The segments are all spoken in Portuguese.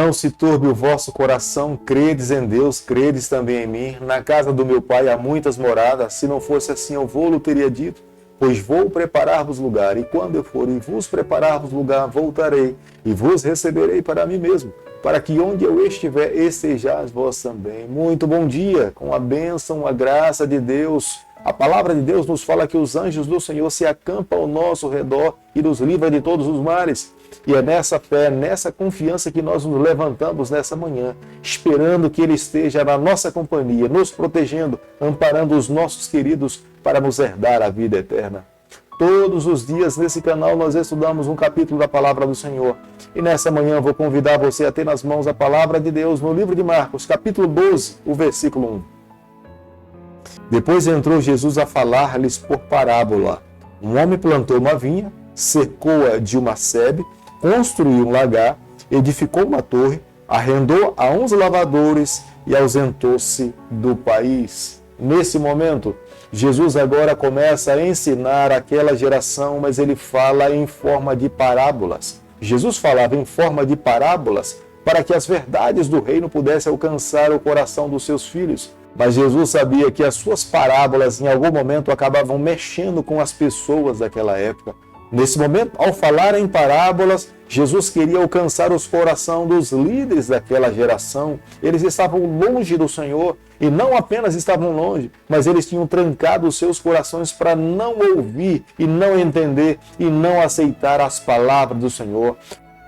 não se turbe o vosso coração, credes em Deus, credes também em mim. Na casa do meu Pai há muitas moradas, se não fosse assim eu vou-lo teria dito, pois vou preparar-vos lugar, e quando eu for e vos preparar-vos lugar, voltarei, e vos receberei para mim mesmo, para que onde eu estiver, estejais vós também. Muito bom dia, com a bênção, a graça de Deus. A palavra de Deus nos fala que os anjos do Senhor se acampam ao nosso redor e nos livra de todos os males. E é nessa fé, nessa confiança que nós nos levantamos nessa manhã, esperando que Ele esteja na nossa companhia, nos protegendo, amparando os nossos queridos para nos herdar a vida eterna. Todos os dias nesse canal nós estudamos um capítulo da palavra do Senhor. E nessa manhã eu vou convidar você a ter nas mãos a palavra de Deus no livro de Marcos, capítulo 12, o versículo 1. Depois entrou Jesus a falar-lhes por parábola. Um homem plantou uma vinha, cercou-a de uma sebe, construiu um lagar, edificou uma torre, arrendou a uns lavradores e ausentou-se do país. Nesse momento, Jesus agora começa a ensinar aquela geração, mas ele fala em forma de parábolas. Jesus falava em forma de parábolas para que as verdades do reino pudessem alcançar o coração dos seus filhos. Mas Jesus sabia que as suas parábolas em algum momento acabavam mexendo com as pessoas daquela época. Nesse momento, ao falar em parábolas, Jesus queria alcançar os corações dos líderes daquela geração. Eles estavam longe do Senhor e não apenas estavam longe, mas eles tinham trancado os seus corações para não ouvir e não entender e não aceitar as palavras do Senhor.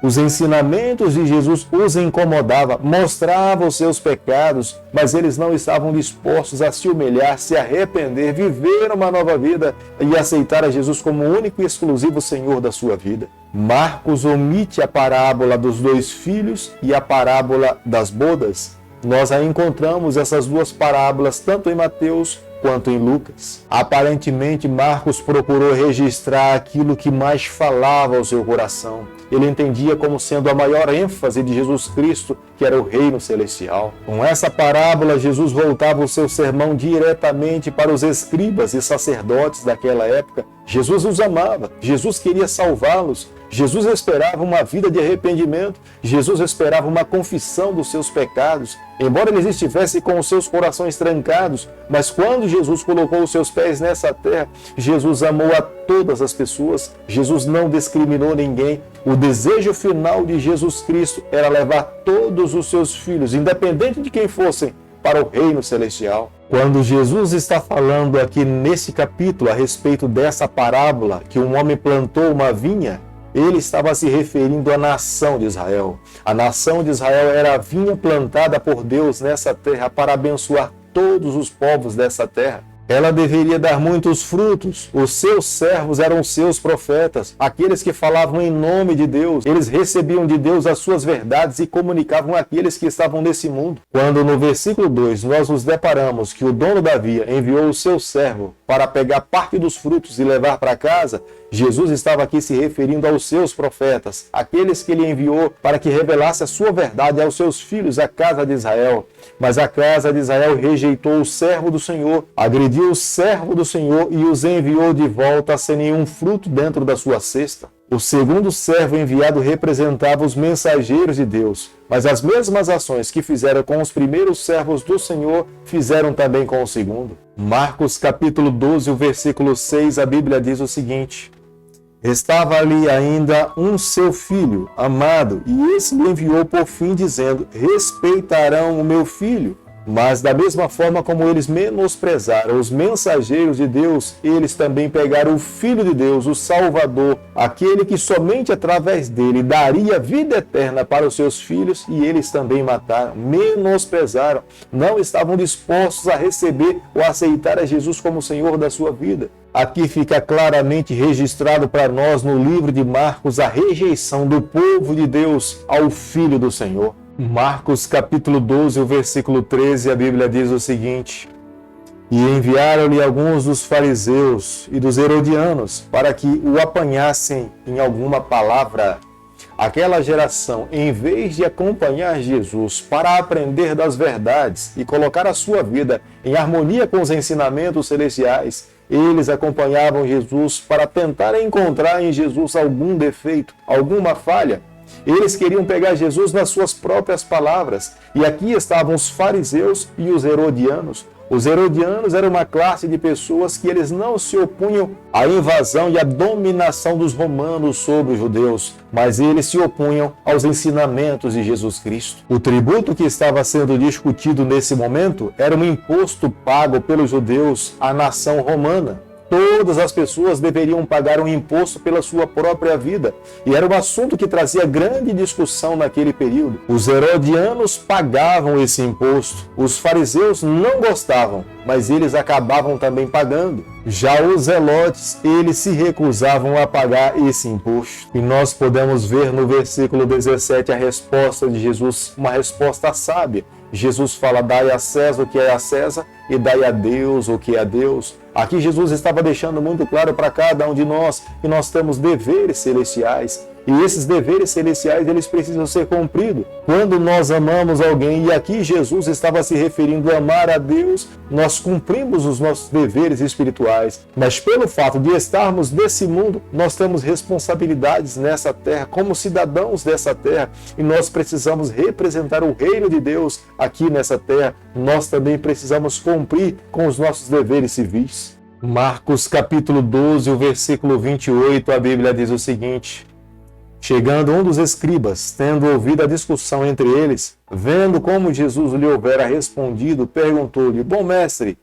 Os ensinamentos de Jesus os incomodavam, mostravam os seus pecados, mas eles não estavam dispostos a se humilhar, se arrepender, viver uma nova vida e aceitar a Jesus como o único e exclusivo Senhor da sua vida. Marcos omite a parábola dos 2 filhos e a parábola das bodas. Nós a encontramos essas 2 parábolas tanto em Mateus quanto em Lucas. Aparentemente, Marcos procurou registrar aquilo que mais falava ao seu coração. Ele entendia como sendo a maior ênfase de Jesus Cristo, que era o reino celestial. Com essa parábola, Jesus voltava o seu sermão diretamente para os escribas e sacerdotes daquela época. Jesus os amava, Jesus queria salvá-los, Jesus esperava uma vida de arrependimento, Jesus esperava uma confissão dos seus pecados, embora eles estivessem com os seus corações trancados, mas quando Jesus colocou os seus pés nessa terra, Jesus amou a todas as pessoas, Jesus não discriminou ninguém. O desejo final de Jesus Cristo era levar todos os seus filhos, independente de quem fossem, para o reino celestial. Quando Jesus está falando aqui nesse capítulo a respeito dessa parábola, que um homem plantou uma vinha, ele estava se referindo à nação de Israel. A nação de Israel era a vinha plantada por Deus nessa terra para abençoar todos os povos dessa terra. Ela deveria dar muitos frutos. Os seus servos eram seus profetas, aqueles que falavam em nome de Deus. Eles recebiam de Deus as suas verdades e comunicavam àqueles que estavam nesse mundo. Quando no versículo 2 nós nos deparamos que o dono da vinha enviou o seu servo para pegar parte dos frutos e levar para casa, Jesus estava aqui se referindo aos seus profetas, aqueles que ele enviou para que revelasse a sua verdade aos seus filhos, a casa de Israel. Mas a casa de Israel rejeitou o servo do Senhor, agrediu o servo do Senhor e os enviou de volta sem nenhum fruto dentro da sua cesta. O segundo servo enviado representava os mensageiros de Deus, mas as mesmas ações que fizeram com os primeiros servos do Senhor, fizeram também com o segundo. Marcos capítulo 12, o versículo 6, a Bíblia diz o seguinte: Estava ali ainda um seu filho, amado, e esse lhe enviou por fim, dizendo: respeitarão o meu filho. Mas da mesma forma como eles menosprezaram os mensageiros de Deus, eles também pegaram o Filho de Deus, o Salvador, aquele que somente através dele daria vida eterna para os seus filhos, e eles também mataram, menosprezaram, não estavam dispostos a receber ou aceitar a Jesus como Senhor da sua vida. Aqui fica claramente registrado para nós no livro de Marcos a rejeição do povo de Deus ao Filho do Senhor. Marcos capítulo 12, o versículo 13, a Bíblia diz o seguinte: E enviaram-lhe alguns dos fariseus e dos herodianos para que o apanhassem em alguma palavra. Aquela geração, em vez de acompanhar Jesus para aprender das verdades e colocar a sua vida em harmonia com os ensinamentos celestiais, eles acompanhavam Jesus para tentar encontrar em Jesus algum defeito, alguma falha, Eles queriam pegar Jesus nas suas próprias palavras. E aqui estavam os fariseus e os herodianos. Os herodianos eram uma classe de pessoas que eles não se opunham à invasão e à dominação dos romanos sobre os judeus, mas eles se opunham aos ensinamentos de Jesus Cristo. O tributo que estava sendo discutido nesse momento era um imposto pago pelos judeus à nação romana. Todas as pessoas deveriam pagar um imposto pela sua própria vida. E era um assunto que trazia grande discussão naquele período. Os herodianos pagavam esse imposto. Os fariseus não gostavam, mas eles acabavam também pagando. Já os zelotes, eles se recusavam a pagar esse imposto. E nós podemos ver no versículo 17 a resposta de Jesus, uma resposta sábia. Jesus fala: dai a César o que é a César e dai a Deus o que é a Deus. Aqui Jesus estava deixando muito claro para cada um de nós que nós temos deveres celestiais. E esses deveres celestiais, eles precisam ser cumpridos quando nós amamos alguém. E aqui Jesus estava se referindo a amar a Deus. Nós cumprimos os nossos deveres espirituais. Mas pelo fato de estarmos nesse mundo, nós temos responsabilidades nessa terra, como cidadãos dessa terra. E nós precisamos representar o reino de Deus aqui nessa terra. Nós também precisamos cumprir com os nossos deveres civis. Marcos capítulo 12, o versículo 28, a Bíblia diz o seguinte: chegando um dos escribas, tendo ouvido a discussão entre eles, vendo como Jesus lhe houvera respondido, perguntou-lhe: bom mestre,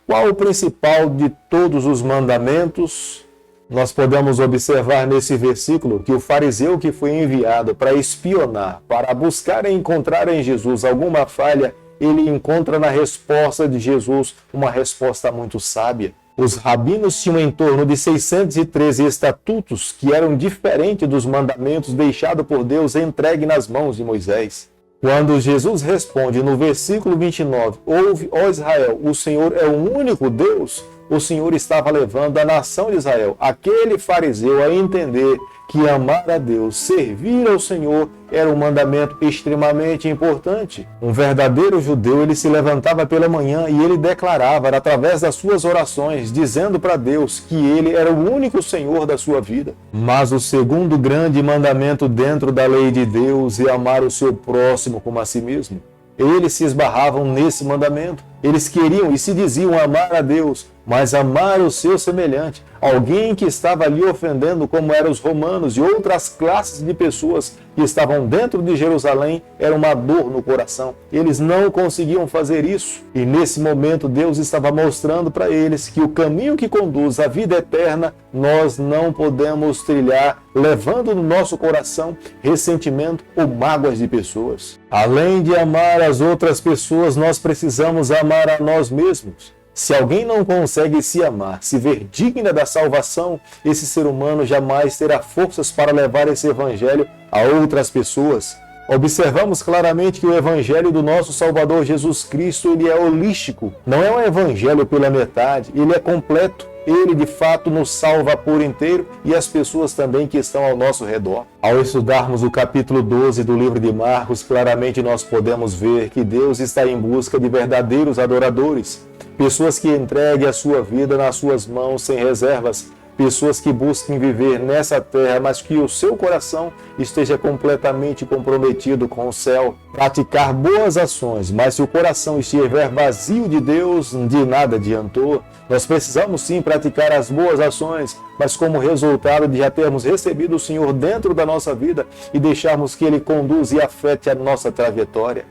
qual o principal de todos os mandamentos? Nós podemos observar nesse versículo que o fariseu que foi enviado para espionar, para buscar e encontrar em Jesus alguma falha, ele encontra na resposta de Jesus uma resposta muito sábia. Os rabinos tinham em torno de 613 estatutos que eram diferentes dos mandamentos deixados por Deus entregue nas mãos de Moisés. Quando Jesus responde no versículo 29, ouve, ó Israel, o Senhor é o único Deus, o Senhor estava levando a nação de Israel, aquele fariseu, a entender que amar a Deus, servir ao Senhor, era um mandamento extremamente importante. Um verdadeiro judeu, ele se levantava pela manhã e ele declarava, através das suas orações, dizendo para Deus que ele era o único Senhor da sua vida. Mas o segundo grande mandamento dentro da lei de Deus é amar o seu próximo como a si mesmo. Eles se esbarravam nesse mandamento. Eles queriam e se diziam amar a Deus, mas amar o seu semelhante, alguém que estava ali ofendendo, como eram os romanos e outras classes de pessoas que estavam dentro de Jerusalém, era uma dor no coração. Eles não conseguiam fazer isso. E nesse momento Deus estava mostrando para eles que o caminho que conduz à vida eterna, nós não podemos trilhar levando no nosso coração ressentimento ou mágoas de pessoas. Além de amar as outras pessoas, nós precisamos amar a nós mesmos. Se alguém não consegue se amar, se ver digna da salvação, esse ser humano jamais terá forças para levar esse evangelho a outras pessoas. Observamos claramente que o evangelho do nosso Salvador Jesus Cristo, ele é holístico. Não é um evangelho pela metade, ele é completo. Ele, de fato, nos salva por inteiro e as pessoas também que estão ao nosso redor. Ao estudarmos o capítulo 12 do livro de Marcos, claramente nós podemos ver que Deus está em busca de verdadeiros adoradores. Pessoas que entreguem a sua vida nas suas mãos sem reservas. Pessoas que busquem viver nessa terra, mas que o seu coração esteja completamente comprometido com o céu. Praticar boas ações, mas se o coração estiver vazio de Deus, de nada adiantou. Nós precisamos sim praticar as boas ações, mas como resultado de já termos recebido o Senhor dentro da nossa vida e deixarmos que Ele conduza e afete a nossa trajetória.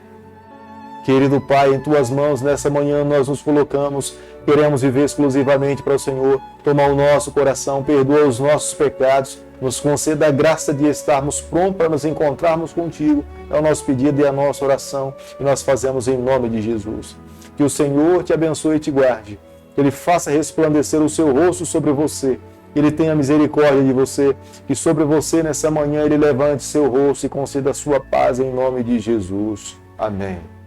Querido Pai, em Tuas mãos, nessa manhã nós nos colocamos, queremos viver exclusivamente para o Senhor, tomar o nosso coração, perdoa os nossos pecados, nos conceda a graça de estarmos prontos para nos encontrarmos contigo, é o nosso pedido e a nossa oração, e nós fazemos em nome de Jesus. Que o Senhor te abençoe e te guarde, que Ele faça resplandecer o seu rosto sobre você, que Ele tenha misericórdia de você, que sobre você nessa manhã Ele levante seu rosto e conceda a sua paz em nome de Jesus. Amém.